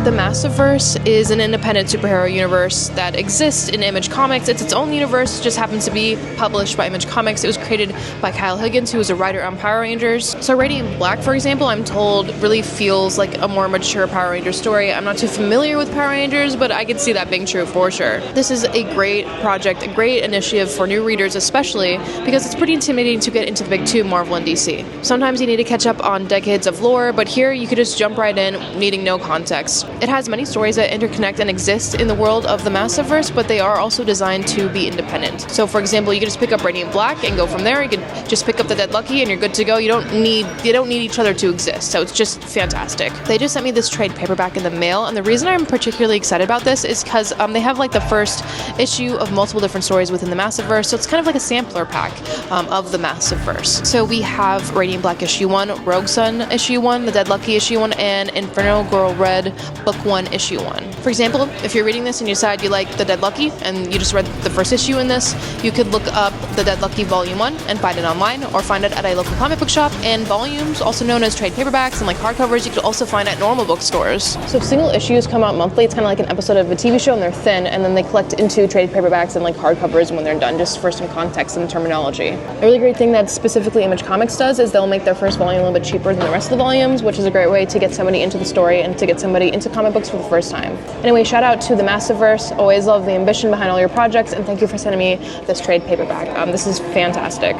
The Massiverse is an independent superhero universe that exists in Image Comics. It's its own universe, just happens to be published by Image Comics. It was created by Kyle Higgins, who was a writer on Power Rangers. So Radiant Black, for example, I'm told really feels like a more mature Power Rangers story. I'm not too familiar with Power Rangers, but I could see that being true for sure. This is a great project, a great initiative for new readers especially, because it's pretty intimidating to get into the big two, Marvel and DC. Sometimes you need to catch up on decades of lore, but here you could just jump right in, needing no context. It has many stories that interconnect and exist in the world of the Massiverse, but they are also designed to be independent. So for example, you can just pick up Radiant Black and go from there. You can just pick up the Dead Lucky and you're good to go. You don't need each other to exist, so it's just fantastic. They just sent me this trade paperback in the mail, and the reason I'm particularly excited about this is because they have like the first issue of multiple different stories within the Massiverse, so it's kind of like a sampler pack of the Massiverse. So we have Radiant Black issue 1, Rogue Sun issue 1, the Dead Lucky issue 1, and Inferno Girl Red book 1 issue 1. For example, if you're reading this and you decide you like the Dead Lucky and you just read the first issue in this, you could look up the Dead Lucky Volume 1 and find it online, or find it at a local comic book shop. And volumes, also known as trade paperbacks and like hardcovers, you could also find at normal bookstores. So single issues come out monthly. It's kind of like an episode of a TV show, and they're thin, and then they collect into trade paperbacks and like hardcovers when they're done, just for some context and terminology. A really great thing that specifically Image Comics does is they'll make their first volume a little bit cheaper than the rest of the volumes, which is a great way to get somebody into the story and to get somebody into comic books for the first time. Anyway, shout out to the Massiverse. Always love the ambition behind all your projects, and thank you for sending me this trade paperback. This is fantastic.